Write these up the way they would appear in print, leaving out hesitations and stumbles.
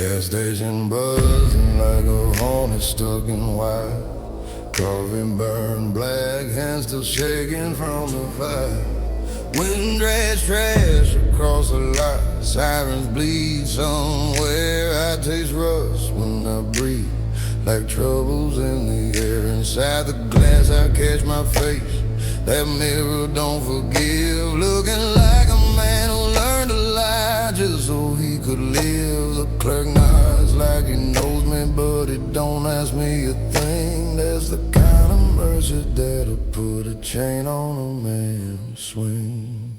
Gas station buzzing like a hornet stuck in wire. Coffee burned black, hands still shaking from the fire. Wind drags trash across the lot. Sirens bleed somewhere. I taste rust when I breathe, like troubles in the air. Inside the glass I catch my face. That mirror don't forgive. Looking like a man who learned to lie just so he could live. The clerk nods like he knows me, but he don't ask me a thing. That's the kind of mercy that'll put a chain on a man's swing.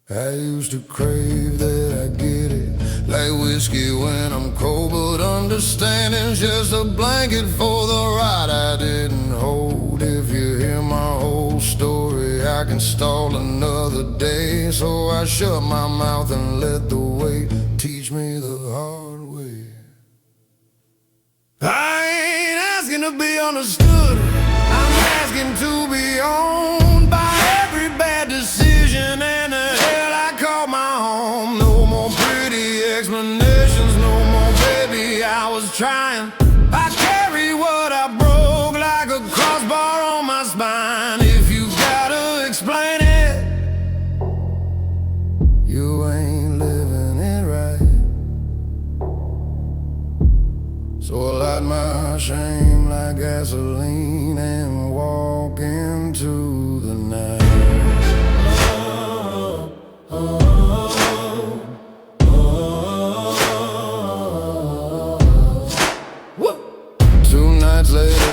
I used to crave that I get it, like whiskey when I'm cold, but understanding's just a blanket for the ride I didn't hold. If you hear my whole story, I can stall another day. So I shut my mouth and let the weight teach me the hard way. I ain't asking to be understood, I'm asking to be owned by every bad decision and the hell I call my home. No more pretty explanations, no more baby, I was trying. I carry what I broke like a crossbar on my spine. If you gotta explain it, you ain't living it right. So I light my shame like gasoline and walk into the night.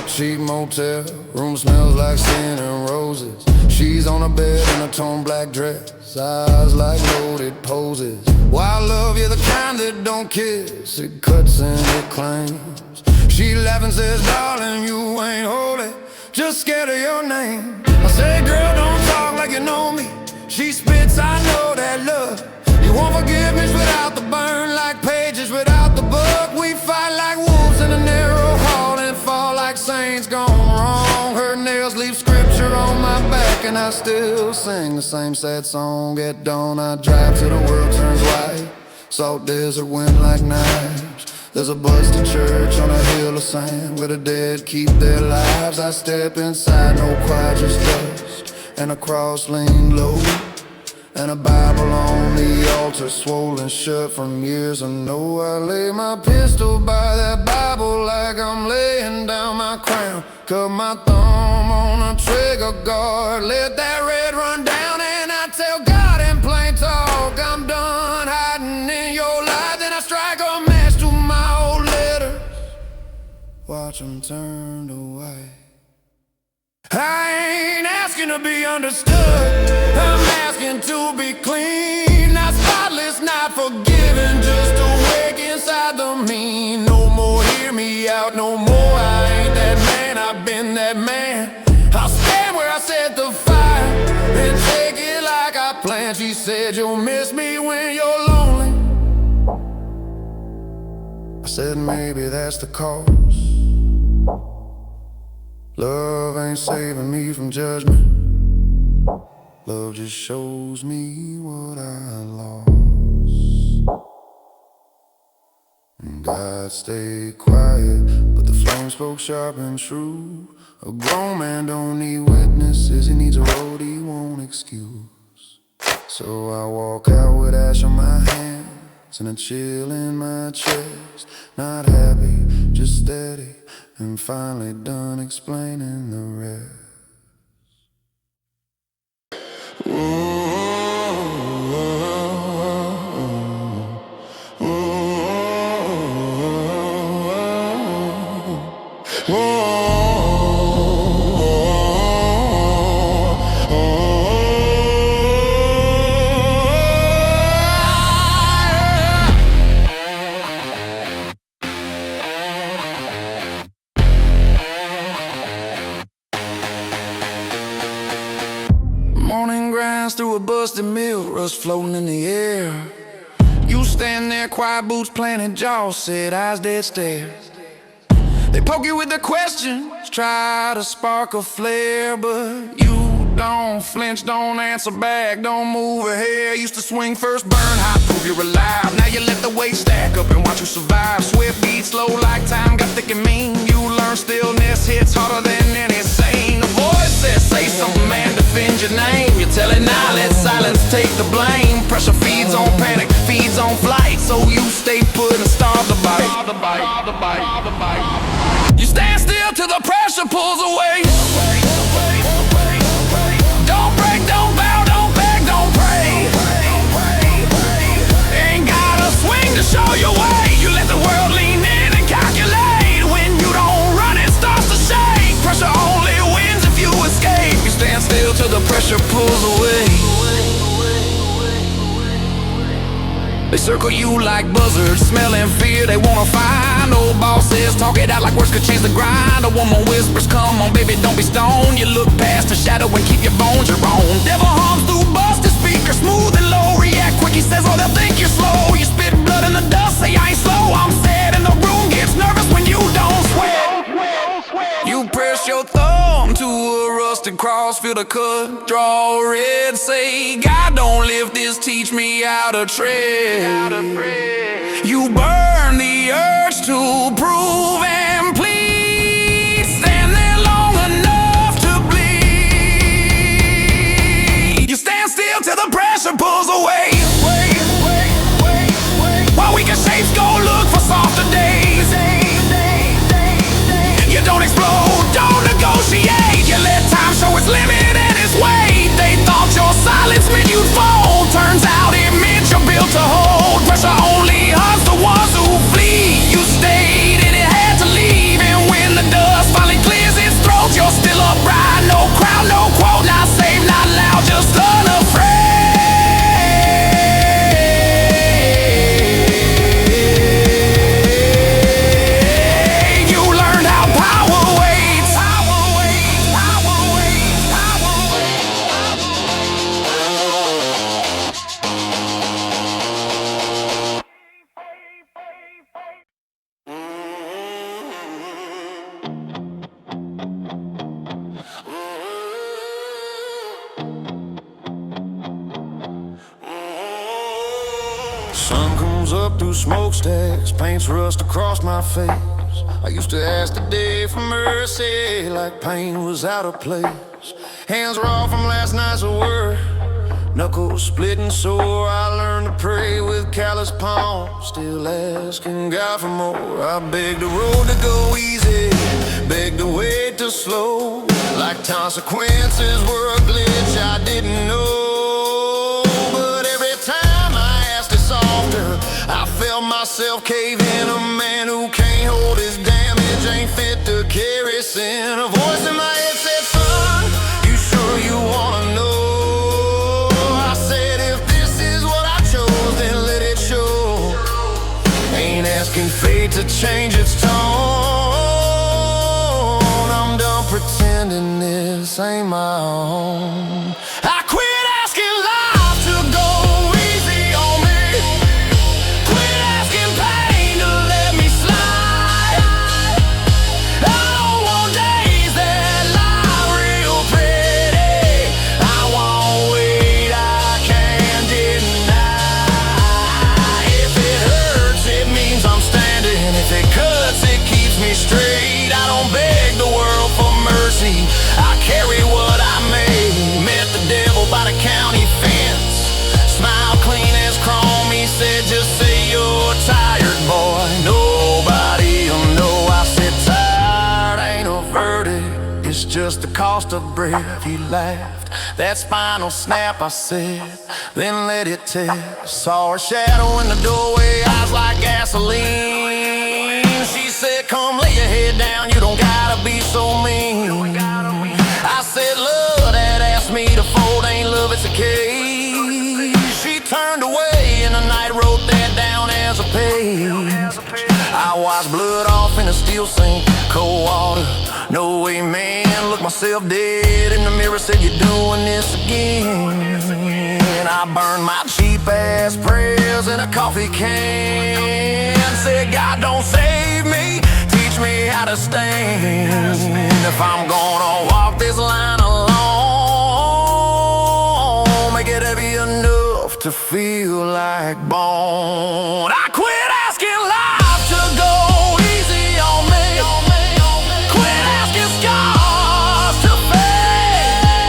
Cheap motel, room smells like sin and roses. She's on a bed in a torn black dress, eyes like loaded poses. Wild love, you're the kind that don't kiss, it cuts and it claims. She laughs and says, darling, you ain't holy, just scared of your name. I say, girl, don't talk like you know me. She spits, I know that love. You want forgiveness without the burn, like pages without the book. We fight like wolves in a narrow hall and fall like saints gone wrong. Her nails leave scripture on my back and I still sing the same sad song. At dawn I drive till the world turns white. Salt desert wind like knives. There's a busted church on a hill of sand where the dead keep their lives. I step inside, no quiet, just dust and a cross leaned low, and a Bible on the altar, swollen shut from years I know. I lay my pistol by that Bible like I'm laying down my crown. Cut my thumb on a trigger guard, let that red run down, and I tell God in plain talk, I'm done hiding in your light. Then I strike a match to my old letters, watch them turn to white. I ain't asking to be understood, I'm asking to be clean. Not spotless, not forgiven, just awake inside the mean. No more hear me out, no more I ain't that man, I've been that man. I'll stand where I set the fire and take it like I planned. She said you'll miss me when you're lonely. I said maybe that's the cause. Love ain't saving me from judgment. Love just shows me what I lost. And God stayed quiet, but the flame spoke sharp and true. A grown man don't need witnesses, he needs a road he won't excuse. So I walk out with ash on my hands and a chill in my chest. Not happy, just steady, and finally done explaining the rest. Morning grinds through a busted mill, rust floating in the air. You stand there, quiet boots planted, jaws set, eyes dead stare. They poke you with the questions, try to spark a flare, but you don't flinch, don't answer back, don't move a hair. Used to swing first, burn hot, prove you're alive. Now you let the weight stack up and watch you survive. Swift beats, slow like time, got thick and mean. You learn stillness hits harder than any sane. The voice says, say something, man, defend your name. You tell it now, let silence take the blame. Pressure feeds on panic, feeds on flight, so you stay put and starve the bite. You stand still till the pressure pulls away. Don't break, don't bow, don't beg, don't pray. Ain't gotta swing to show your way. You let the world lean in and calculate. When you don't run, it starts to shake. Pressure only wins if you escape. You stand still till the pressure pulls away. They circle you like buzzards, smelling fear they wanna find. Old bosses talk it out like words could change the grind. A woman whispers, come on baby, don't be stoned. You look past the shadow and keep your bones your own. Devil hums through busted speakers, smooth and low. React quick, he says, oh, they'll think you're slow. You spit blood in the dust, say I ain't slow. I'm sad and the room gets nervous when you don't sweat. You press your thumb to a rusted cross, feel the cut, draw red. Say, God don't live this, teach me how to tread. You burn the urge to prove and plead. Stand there long enough to bleed. You stand still till the pressure pulls away. While weaker shapes go look for softer days. You don't explode, don't negotiate. You let time show its limit and its weight. They thought your silence meant you'd fold. Turns out it meant you're built to hold. Pressure only hunts the ones who flee. You stayed and it had to leave. And when the dust finally clears its throat, you're still upright. No crowd, no quote, not safe, not loud, just unafraid. Sun comes up through smokestacks, paints rust across my face. I used to ask the day for mercy, like pain was out of place. Hands raw from last night's work, knuckles split and sore. I learned to pray with callous palms, still asking God for more. I begged the road to go easy, begged the way to slow, like consequences were a glitch I didn't know. I felt myself cave in. A man who can't hold his damage ain't fit to carry sin. A voice in my head said, son, you sure you wanna know? I said, if this is what I chose, then let it show. Ain't asking fate to change its tone. I'm done pretending this ain't my own. I quit asking life to go easy on me. Straight, I don't beg the world for mercy. I carry what I made. Met the devil by the county fence. Smile clean as chrome. He said, just say you're tired, boy. Nobody'll know. I said, tired ain't a verdict, it's just the cost of breath. He laughed. That spinal snap, I said, then let it test. Saw a shadow in the doorway, eyes like gasoline. She said, come lay your head down, you don't gotta be so mean. I said, love that asked me to fold ain't love, it's a cage. She turned away and the night wrote that down as a page. I washed blood off in a steel sink, cold water, no way, man. Looked myself dead in the mirror, said, you're doing this again. I burned my cheap ass prayers in a coffee can. Said, God don't save me, teach me how to stand. If I'm gonna walk this line alone, make it heavy enough to feel like bone. I quit asking life to go easy on me. Quit asking scars to fade.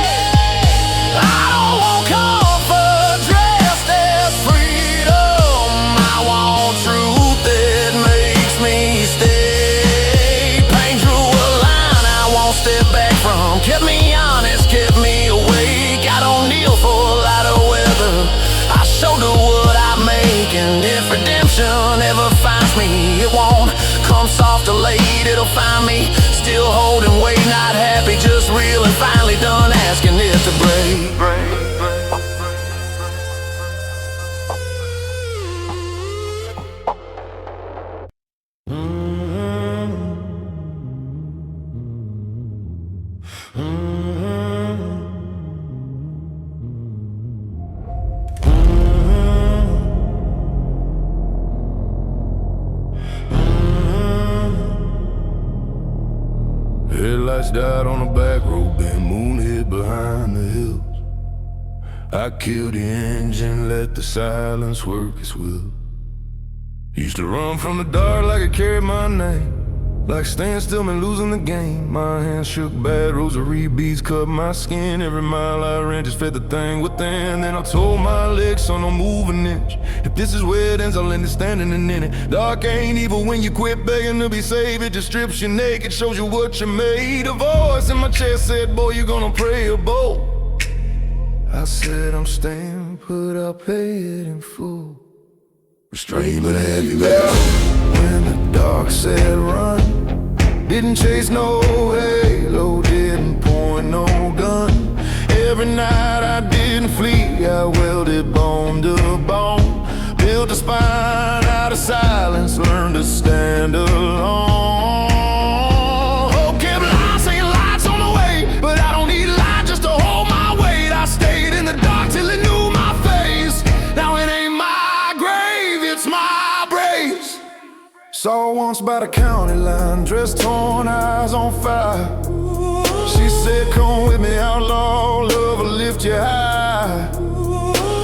I don't want comfort dressed as freedom. I want truth that makes me stay. Pain drew a line I won't step back from. Kept me honest, kept me awake. I don't kneel for a lot of weather. I shoulder what I make, and if redemption ever finds me, it won't come soft or late. It'll find me still holding weight, not happy, just real, and finally done asking it to break. Headlights died on the back road, been moonlit behind the hills. I killed the engine, let the silence work its will. Used to run from the dark like it carried my name, like staying still and losing the game. My hands shook bad, rosary beads cut my skin. Every mile I ran just fed the thing within. Then I told my legs, son, don't move an inch. If this is where it ends, I'll end it standing and in it. Dark ain't evil when you quit begging to be saved. It just strips you naked, shows you what you made. A voice in my chest said, boy, you gonna pray a bowl. I said, I'm staying put, I'll pay it in full. Restrained but heavy bell. When the dark said run, didn't chase no halo, didn't point no gun. Every night I didn't flee, I welded bone to bone. Built a spine out of silence, learned to stand alone. Hope kept lying, saying lights on the way, but I don't need light just to hold my weight. I stayed in the dark till it knew my face. Now it ain't my grave, it's my braves. Saw her once by the county line, dress torn, eyes on fire. She said, come with me, outlaw, love will lift you high.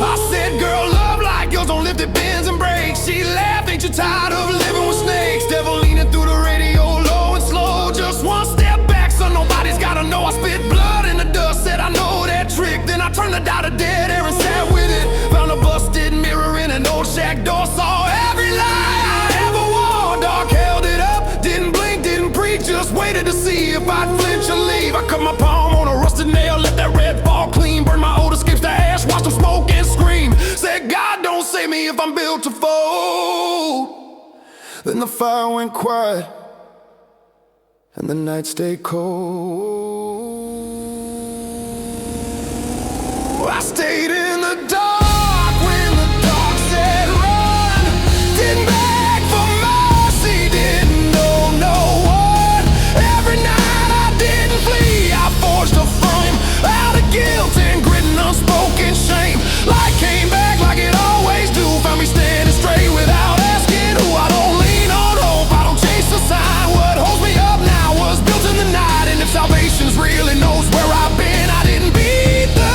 I said, girl, love like yours don't lift it, bends and breaks. She laughed, ain't you tired of living with snakes? Devil leaning through the radio, low and slow. Just one step back, so nobody's gotta know. I spit blood in the dust, said I know that trick. Then I turned the dial to dead air and sat with it. Found a busted mirror in an old shack door, saw every lie I ever wore. Dark held it up, didn't blink, didn't preach, just waited to see if I'd flinch or leave. I cut my palm on a rusted nail, let that red fall clean. Burn my old escapes to ash, watch them smoke and scream. Said, God, don't save me if I'm built to fold. Then the fire went quiet, and the night stayed cold. I stayed in the dark when the dark said run. Didn't beg for mercy, didn't know no one. Every night I didn't flee, I forged a frame out of guilt and grit and unspoken shame. Light came back like it always do, found me standing straight without asking who. I don't lean on hope, I don't chase the sign. What holds me up now was built in the night, and if salvation's real, it knows where I've been. I didn't beat the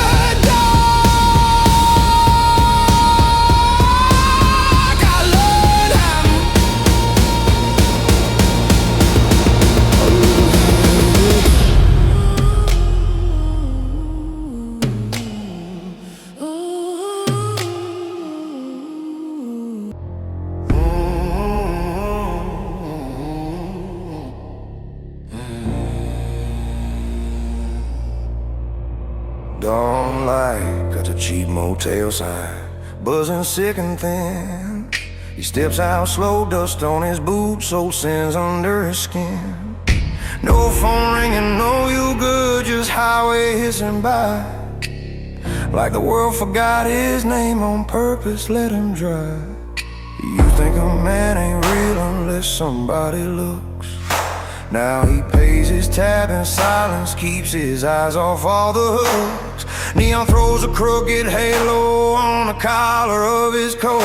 don't like, got a cheap motel sign, buzzing sick and thin. He steps out slow, dust on his boots, old sins under his skin. No phone ringing, no you good, just highway hissing by. Like the world forgot his name on purpose, let him drive. You think a man ain't real unless somebody looks. Now he pays his tab in silence, keeps his eyes off all the hooks. Neon throws a crooked halo on the collar of his coat,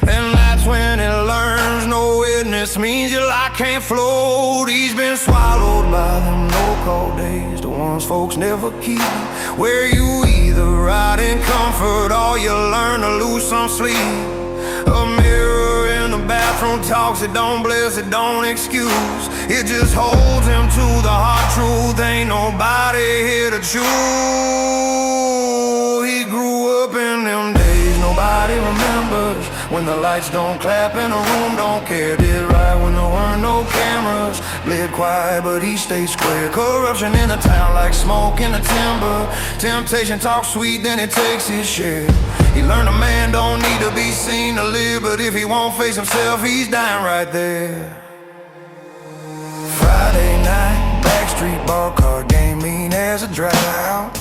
and that's when it learns, no, it witness means your life can't float. He's been swallowed by them no-call days, the ones folks never keep, where you either ride in comfort or you learn to lose some sleep. A mirror in the bathroom talks, it don't bless, it don't excuse. It just holds him to the hard truth, ain't nobody here to choose. He grew up in them days nobody remembers, when the lights don't clap and the room don't care. Did right when there weren't no cameras, lived quiet but he stayed square. Corruption in the town like smoke in the timber. Temptation talks sweet, then it takes his share. He learned a man don't need to be seen to live, but if he won't face himself, he's dying right there. Friday night, backstreet bar card game, mean as a drought.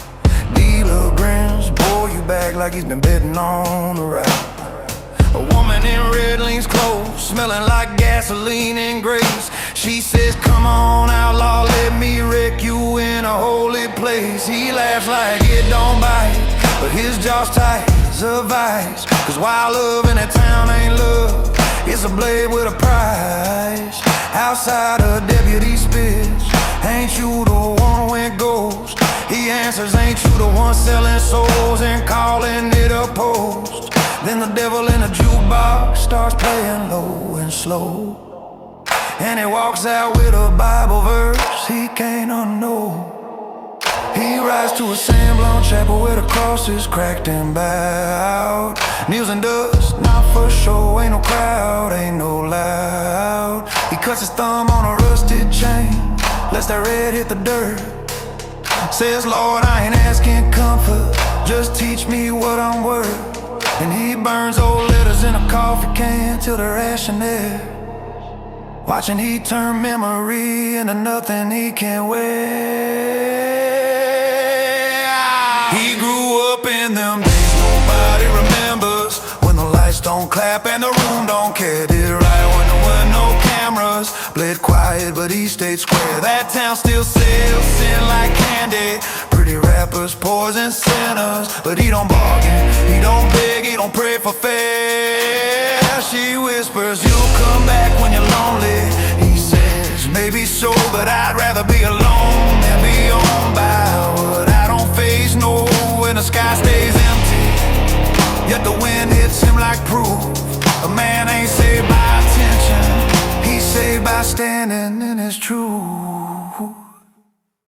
Dealer grins, boy you back like he's been betting on the route. A woman in red Lean's clothes, smelling like gasoline and grace. She says, come on outlaw, let me wreck you in a holy place. He laughs like it don't bite, but his jaw's tight as a vice. Cause wild love in a town ain't love, it's a blade with a price. Outside a deputy spits, ain't you the one went ghost? He answers, ain't you the one selling souls and calling it a post? Then the devil in the jukebox starts playing low and slow, and he walks out with a Bible verse he can't unknow. He rides to a sand-blown chapel where the cross is cracked and bowed. Kneels in dust, not for show, ain't no crowd, ain't no loud. He cuts his thumb on a rusted chain, lets that red hit the dirt. Says, Lord, I ain't asking comfort, just teach me what I'm worth. And he burns old letters in a coffee can till they're ash and air, watching he turn memory into nothing he can't wear. He grew up in them days nobody remembers, when the lights don't clap and the room don't care. Did right when there were no cameras, played quiet but he stayed square. That town still sells sin like candy, pretty rappers poison sinners, but he don't bargain, he don't beg, he don't pray for fair. She whispers, you'll come back when you're lonely. He says, maybe so, but I'd rather be alone than be owned by what I don't face. No, when the sky stays empty, yet the wind hits him like proof. A man ain't saved by attention, he's saved by standing in his truth.